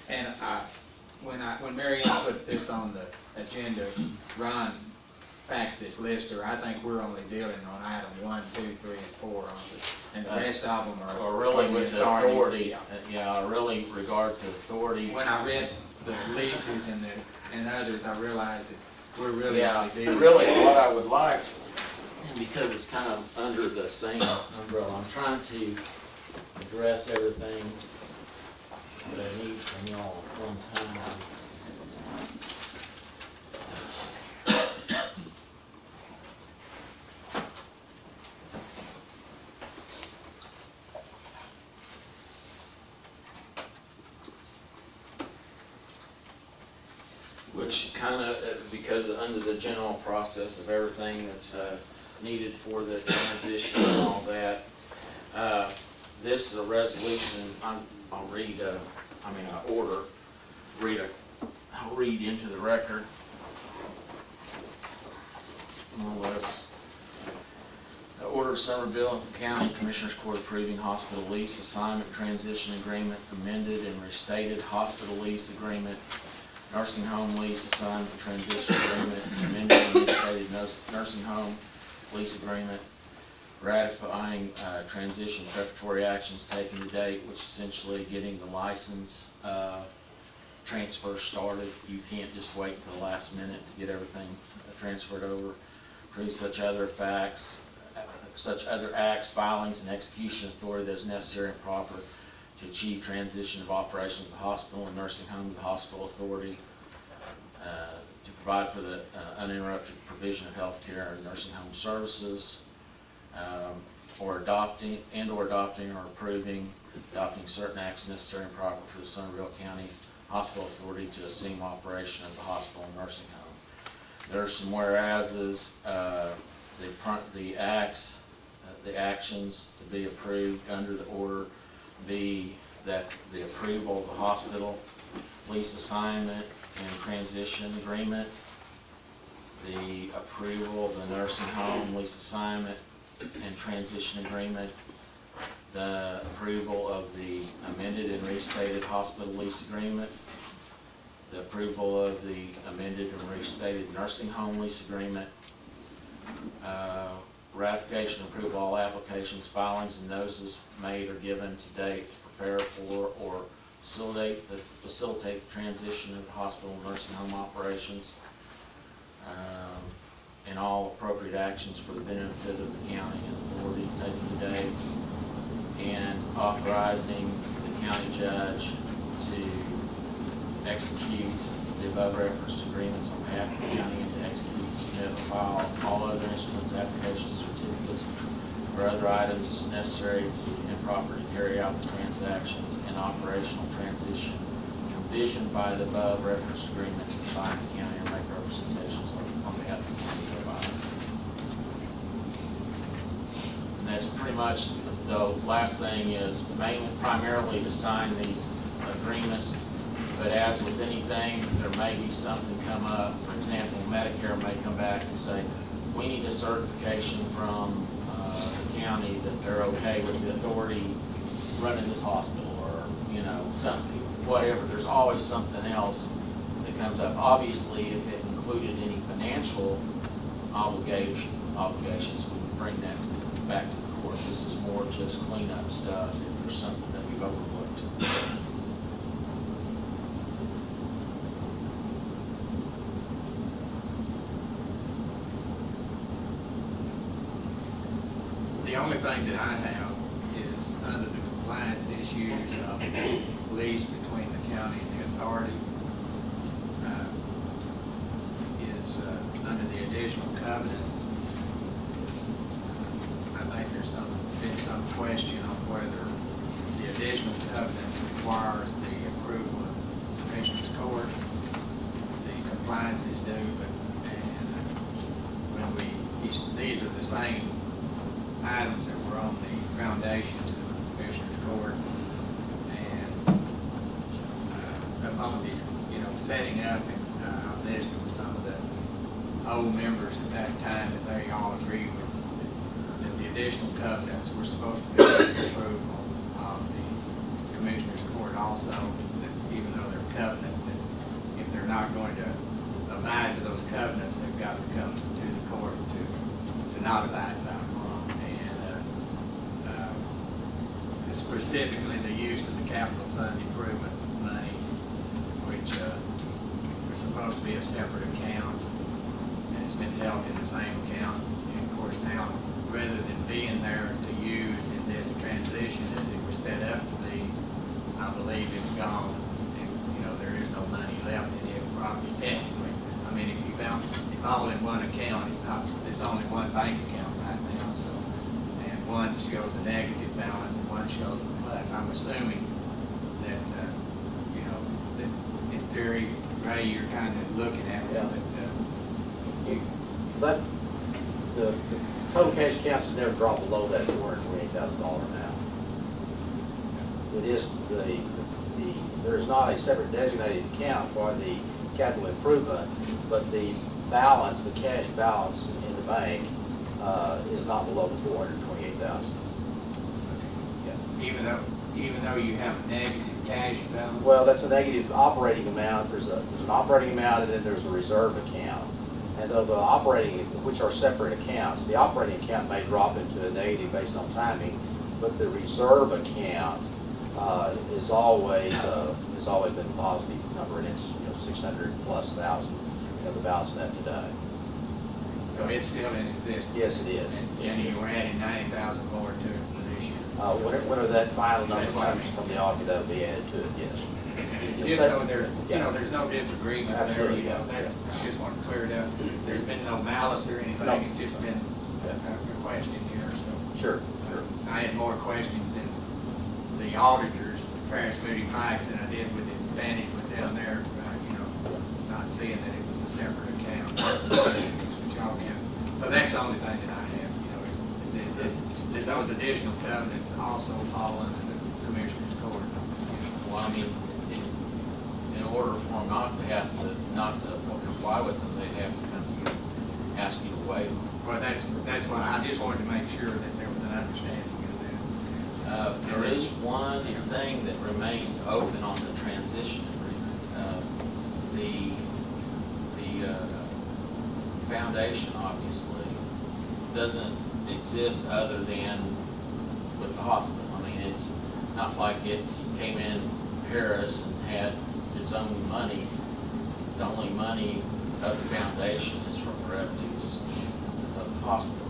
And when Mary Ann put this on the agenda, Ron faxed this list to her. I think we're only dealing on item 1, 2, 3, and 4 on this, and the rest of them are. Or really with the authority, Yeah. really regard to authority. When I read the leases and others, I realized that we're really only dealing. Really, what I would like, because it's kind of under the same umbrella, I'm trying to address everything that I need from y'all at one time. Which kind of, because under the general process of everything that's needed for the transition and all that, this is a resolution. I'll read. I'll read into the record, more or less. The order of Somervell County Commissioners Court approving hospital lease assignment transition agreement, amended and restated hospital lease agreement, nursing home lease assignment transition agreement, amended and restated nursing home lease agreement, ratifying transition preparatory actions taken to date, which essentially getting the license transfer started. You can't just wait until the last minute to get everything transferred over. Approve such other acts, filings, and execution authority that is necessary and proper to achieve transition of operations of the hospital and nursing home to the hospital authority, to provide for the uninterrupted provision of health care and nursing home services, or adopting or approving certain acts necessary and proper for the Somervell County Hospital Authority to assume operation of the hospital and nursing home. There are some whereases, the actions to be approved under the order be that the approval of the hospital lease assignment and transition agreement, the approval of the nursing home lease assignment and transition agreement, the approval of the amended and restated hospital lease agreement, the approval of the amended and restated nursing home lease agreement, ratification and approval of all applications, filings, and notices made or given to date to prepare for or facilitate the transition of the hospital and nursing home operations, and all appropriate actions for the benefit of the county and authority taken today, and authorizing the county judge to execute the above referenced agreements on behalf of the county and to execute, submit, or file all other instruments, applications, certificates, or other items necessary to and proper to carry out the transactions and operational transition envisioned by the above referenced agreements to bind the county or make representations on behalf of the county thereby. And that's pretty much the last thing is primarily to sign these agreements. But as with anything, there may be something come up. For example, Medicare may come back and say, we need a certification from the county that they're okay with the authority running this hospital, or, something, whatever. There's always something else that comes up. Obviously, if it included any financial obligations, we would bring that back to the court. This is more just cleanup stuff if there's something that we've overlooked. The only thing that I have is under the compliance issues of the lease between the county and the authority is under the additional covenants. I think there's been some question on whether the additional covenants requires the approval of the Commissioner's Court. The compliance is due, these are the same items that were on the foundation to the Commissioner's Court, and upon this, setting up and listening with some of the old members at that time, that they all agreed with that the additional covenants were supposed to be the approval of the Commissioner's Court also, that even though they're covenant, that if they're not going to abide to those covenants, they've got to come to the court to not abide by them. And specifically the use of the capital fund improvement money, which was supposed to be a separate account, and it's been held in the same account. And of course now, rather than being there to use in this transition as it was set up to be, I believe it's gone. And, you know, there is no money left in it property technically. I mean, if you found, it's all in one account. It's not, there's only one bank account right now, so, and one shows a negative balance and one shows a plus. I'm assuming that, you know, that in theory, Ray, you're kind of looking at it, Yeah. but, But the total cash accounts has never dropped below that $428,000 amount. It is there is not a separate designated account for the capital improvement, but the balance, the cash balance in the bank, is not below the $428,000. Yeah. even though you have a negative cash balance? Well, that's a negative operating amount. There's an operating amount, and then there's a reserve account. And though the operating, which are separate accounts, the operating account may drop into a negative based on timing, but the reserve account is always been a positive number, and it's 600+ thousand. You know, the balance of that today. So it's still in existence? Yes, it is. And you were adding 90,000 more to it for this year? Whenever that final number comes from the audit, that'll be added to it. Yes. Just so there, you know, there's no disagreement there, Absolutely, you know, yeah. that's, I just want to clear it up. There's been no malice or anything, No. it's just been a question here, so. Sure. I had more questions in the auditors, Paris Moody Fikes, than I did with the Advantage, but down there, you know, not seeing that it was a separate account. Which y'all have. So that's the only thing that I have, you know, is those additional covenants also fall under the Commissioner's Court. Well, I mean, in order for them not to comply with them, they'd have to come to you, ask you to waive them. Well, that's why I just wanted to make sure that there was an understanding of that. There is one thing that remains open on the transition agreement. The foundation obviously doesn't exist other than with the hospital. I mean, it's not like it came in Paris and had its own money. The only money of the foundation is from revenues of the hospital.